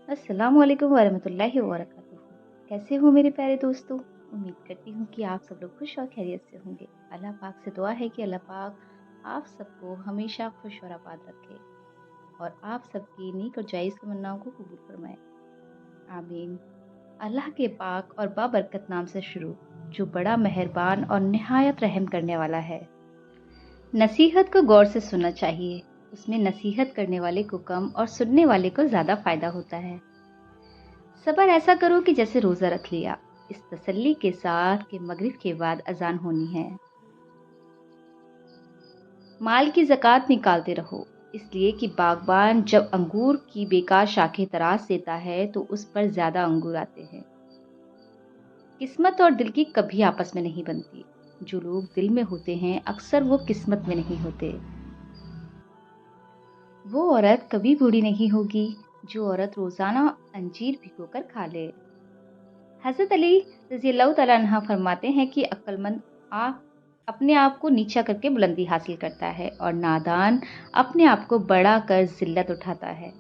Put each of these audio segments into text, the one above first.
अस्सलाम वालेकुम वरहमतुल्लाहि वबरकातुहू। कैसे हो मेरे प्यारे दोस्तों? उम्मीद करती हूँ कि आप सब लोग खुश और खैरियत से होंगे। अल्लाह पाक से दुआ है कि अल्लाह पाक आप सबको हमेशा खुश और आबाद रखे और आप सबकी नेक और जायज़ तमन्नाओं को कबूल फरमाए। आमीन। अल्लाह के पाक और बाबरकत नाम से शुरू, जो बड़ा मेहरबान और निहायत रहम करने वाला है। नसीहत को गौर से सुनना चाहिए। उसमें नसीहत करने वाले को कम और सुनने वाले को ज़्यादा फ़ायदा होता है। सबर ऐसा करो कि जैसे रोज़ा रख लिया, इस तसल्ली के साथ कि मगरिब के बाद अज़ान होनी है। माल की ज़कात निकालते रहो, इसलिए कि बागबान जब अंगूर की बेकार शाखें तराश देता है तो उस पर ज़्यादा अंगूर आते हैं। किस्मत और दिल की कभी आपस में नहीं बनती। जो लोग दिल में होते हैं अक्सर वो किस्मत में नहीं होते। वो औरत कभी बूढ़ी नहीं होगी जो औरत रोज़ाना अंजीर भिगोकर खा ले। हज़रत अली रज़ियल्लाहु तआला अन्हा फरमाते हैं कि अक्लमंद आप अपने आप को नीचा करके बुलंदी हासिल करता है और नादान अपने आप को बड़ा कर जिल्लत उठाता है।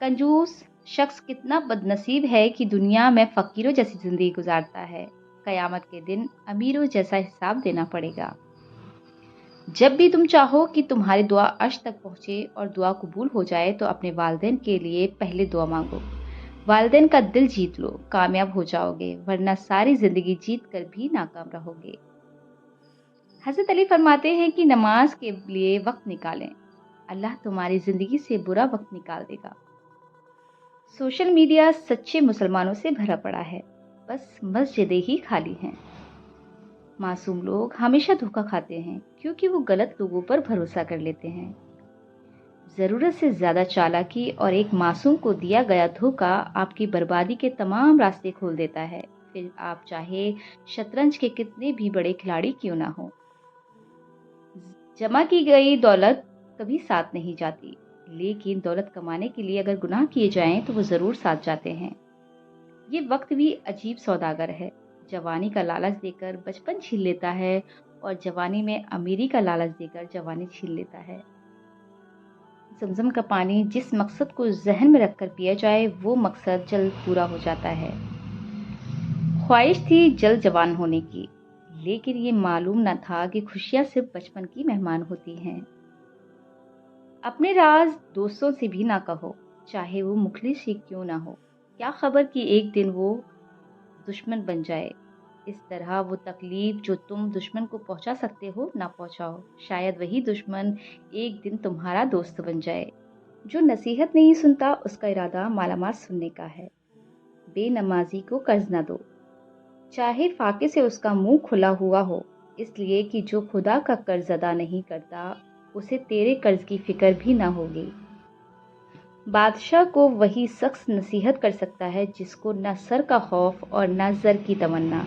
कंजूस शख्स कितना बदनसीब है कि दुनिया में फ़कीरों जैसी ज़िंदगी गुजारता है। क़यामत के दिन अमीरों जैसा हिसाब देना पड़ेगा। जब भी तुम चाहो कि तुम्हारी दुआ अर्श तक पहुँचे और दुआ कबूल हो जाए तो अपने वालिदैन के लिए पहले दुआ मांगो। वालिदैन का दिल जीत लो, कामयाब हो जाओगे, वरना सारी ज़िंदगी जीत कर भी नाकाम रहोगे। हज़रत अली फरमाते हैं कि नमाज के लिए वक्त निकालें, अल्लाह तुम्हारी ज़िंदगी से बुरा वक्त निकाल देगा। सोशल मीडिया सच्चे मुसलमानों से भरा पड़ा है, बस मस्जिदें ही खाली हैं। मासूम लोग हमेशा धोखा खाते हैं क्योंकि वो गलत लोगों पर भरोसा कर लेते हैं। ज़रूरत से ज़्यादा चालाकी और एक मासूम को दिया गया धोखा आपकी बर्बादी के तमाम रास्ते खोल देता है, फिर आप चाहे शतरंज के कितने भी बड़े खिलाड़ी क्यों ना हो। जमा की गई दौलत कभी साथ नहीं जाती, लेकिन दौलत कमाने के लिए अगर गुनाह किए जाएं तो वो ज़रूर साथ जाते हैं। ये वक्त भी अजीब सौदागर है। जवानी का लालच देकर बचपन छीन लेता है और जवानी में अमीरी का लालच देकर जवानी छीन लेता है। ज़मज़म का पानी जिस मकसद को ज़हन में रखकर पिया जाए वो मकसद जल्द पूरा हो जाता है। ख्वाहिश थी जल्द जवान होने की, लेकिन ये मालूम न था कि खुशियाँ सिर्फ बचपन की मेहमान होती हैं। अपने राज दोस्तों से भी ना कहो, चाहे वो मुखलिस ही क्यों ना हो। क्या खबर कि एक दिन वो दुश्मन बन जाए। इस तरह वो तकलीफ जो तुम दुश्मन को पहुंचा सकते हो ना पहुंचाओ। शायद वही दुश्मन एक दिन तुम्हारा दोस्त बन जाए। जो नसीहत नहीं सुनता उसका इरादा मालामाल सुनने का है। बेनमाजी को कर्ज न दो, चाहे फाके से उसका मुंह खुला हुआ हो, इसलिए कि जो खुदा का कर्ज अदा नहीं करता उसे तेरे कर्ज की फिक्र भी ना होगी। बादशाह को वही शख्स नसीहत कर सकता है जिसको न सर का खौफ और न जर की तमन्ना।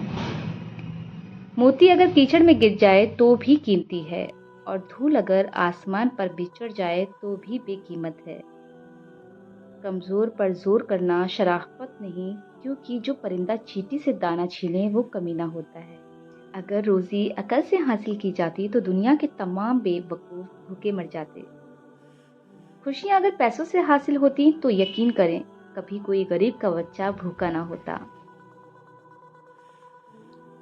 मोती अगर कीचड़ में गिर जाए तो भी कीमती है और धूल अगर आसमान पर बिछड़ जाए तो भी बेकीमत है। कमजोर पर जोर करना शराफत नहीं, क्योंकि जो परिंदा चींटी से दाना छीले वो कमीना होता है। अगर रोजी अकल से हासिल की जाती तो दुनिया के तमाम बेवकूफ भूखे मर जाते। खुशियां अगर पैसों से हासिल होती तो यकीन करें कभी कोई गरीब का बच्चा भूखा ना होता।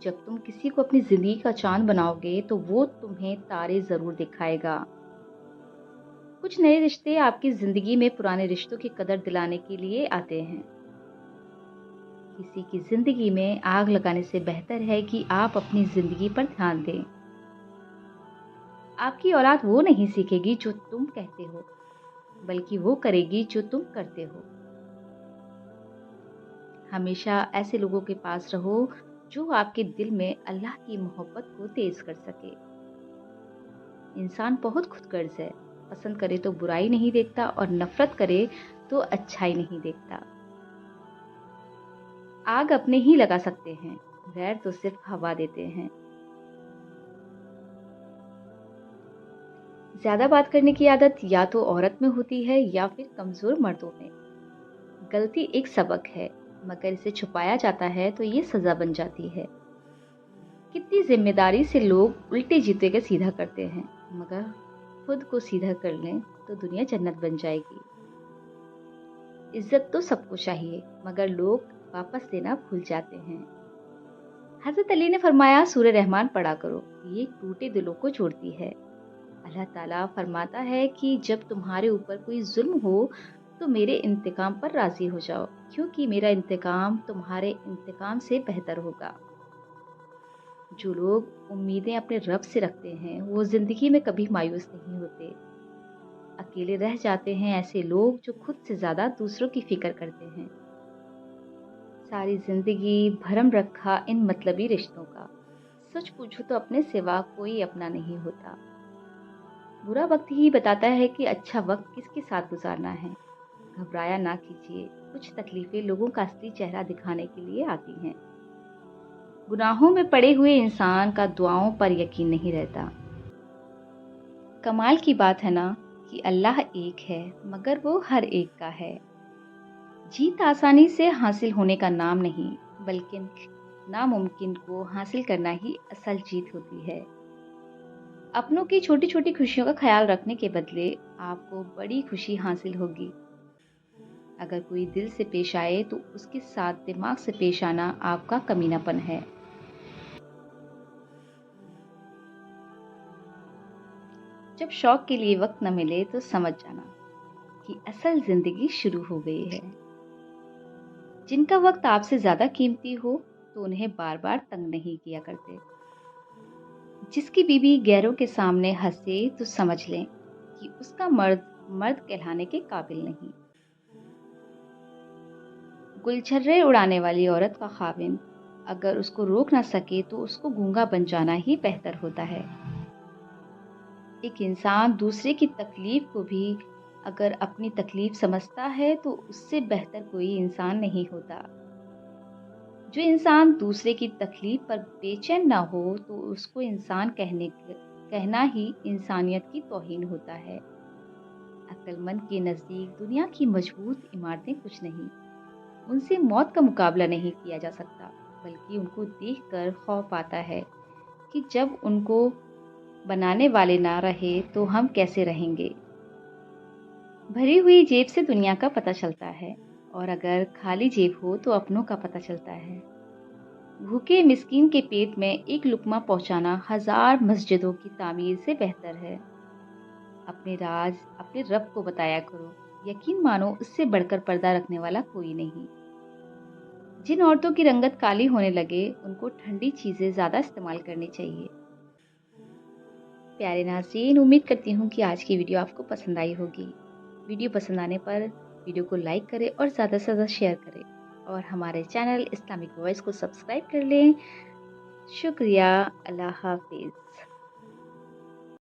जब तुम किसी को अपनी जिंदगी का चांद बनाओगे तो वो तुम्हें तारे जरूर दिखाएगा। कुछ नए रिश्ते आपकी जिंदगी में पुराने रिश्तों की कदर दिलाने के लिए आते हैं। किसी की जिंदगी में आग लगाने से बेहतर है कि आप अपनी जिंदगी पर ध्यान दें। आपकी औलाद वो नहीं सीखेगी जो तुम कहते हो, बल्कि वो करेगी जो तुम करते हो। हमेशा ऐसे लोगों के पास रहो जो आपके दिल में अल्लाह की मोहब्बत को तेज कर सके। इंसान बहुत खुदगर्ज है, पसंद करे तो बुराई नहीं देखता और नफरत करे तो अच्छाई नहीं देखता। आग अपने ही लगा सकते हैं, गैर तो सिर्फ हवा देते हैं। ज्यादा बात करने की आदत या तो औरत में होती है या फिर कमजोर मर्दों में। गलती एक सबक है, मगर इसे छुपाया जाता है तो ये सजा बन जाती है। कितनी जिम्मेदारी से लोग उल्टे जूते के सीधा करते हैं, मगर खुद को सीधा कर लें तो दुनिया जन्नत बन जाएगी। عزت تو سب کو چاہیے مگر لوگ واپس دینا بھول جاتے ہیں۔ حضرت علی نے فرمایا سورہ رحمان پڑھا کرو، یہ ٹوٹے دلوں کو جوڑتی ہے۔ اللہ تعالیٰ فرماتا ہے کہ جب تمہارے اوپر کوئی ظلم ہو تو میرے انتقام پر راضی ہو جاؤ، کیونکہ میرا انتقام تمہارے انتقام سے بہتر ہوگا۔ جو لوگ امیدیں اپنے رب سے رکھتے ہیں وہ زندگی میں کبھی مایوس نہیں ہوتے۔ اکیلے رہ جاتے ہیں ایسے لوگ جو خود سے زیادہ دوسروں کی فکر کرتے ہیں۔ ساری زندگی بھرم رکھا ان مطلبی رشتوں کا، سچ پوچھو تو اپنے سوا کوئی اپنا نہیں ہوتا۔ برا وقت ہی بتاتا ہے کہ اچھا وقت کس کے ساتھ گزارنا ہے۔ گھبرایا نہ کیجیے، کچھ تکلیفیں لوگوں کا اصلی چہرہ دکھانے کے لیے آتی ہیں۔ گناہوں میں پڑے ہوئے انسان کا دعاؤں پر یقین نہیں رہتا۔ کمال کی بات ہے نا کہ اللہ ایک ہے مگر وہ ہر ایک کا ہے۔ جیت آسانی سے حاصل ہونے کا نام نہیں بلکہ ناممکن کو حاصل کرنا ہی اصل جیت ہوتی ہے۔ اپنوں کی چھوٹی چھوٹی خوشیوں کا خیال رکھنے کے بدلے آپ کو بڑی خوشی حاصل ہوگی۔ اگر کوئی دل سے پیش آئے تو اس کے ساتھ دماغ سے پیش آنا آپ کا کمینہ پن ہے۔ جب شوق کے لیے وقت نہ ملے تو سمجھ جانا کہ اصل زندگی شروع ہو گئی ہے۔ جن کا وقت آپ سے زیادہ قیمتی ہو تو انہیں بار بار تنگ نہیں کیا کرتے۔ جس کی بیوی غیروں کے سامنے ہنسے تو سمجھ لیں کہ اس کا مرد کہلانے کے قابل نہیں۔ گلچھرے اڑانے والی عورت کا خاوند اگر اس کو روک نہ سکے تو اس کو گونگا بن جانا ہی بہتر ہوتا ہے۔ ایک انسان دوسرے کی تکلیف کو بھی اگر اپنی تکلیف سمجھتا ہے تو اس سے بہتر کوئی انسان نہیں ہوتا۔ جو انسان دوسرے کی تکلیف پر بے چین نہ ہو تو اس کو انسان کہنا ہی انسانیت کی توہین ہوتا ہے۔ عقل مند کے نزدیک دنیا کی مضبوط عمارتیں کچھ نہیں، ان سے موت کا مقابلہ نہیں کیا جا سکتا، بلکہ ان کو دیکھ کر خوف آتا ہے کہ جب ان کو بنانے والے نہ رہے تو ہم کیسے رہیں گے۔ بھری ہوئی جیب سے دنیا کا پتہ چلتا ہے اور اگر خالی جیب ہو تو اپنوں کا پتہ چلتا ہے۔ بھوکے مسکین کے پیٹ میں ایک لقمہ پہنچانا 1000 مسجدوں کی تعمیر سے بہتر ہے۔ اپنے راز اپنے رب کو بتایا کرو، یقین مانو اس سے بڑھ کر پردہ رکھنے والا کوئی نہیں۔ جن عورتوں کی رنگت کالی ہونے لگے ان کو ٹھنڈی چیزیں زیادہ استعمال کرنی چاہیے۔ پیارے ناظرین، امید کرتی ہوں کہ آج کی ویڈیو آپ کو پسند آئی ہوگی۔ ویڈیو پسند آنے پر ویڈیو کو لائک کریں اور زیادہ سے زیادہ شیئر کریں اور ہمارے چینل اسلامک وائس کو سبسکرائب کر لیں۔ شکریہ، اللہ حافظ۔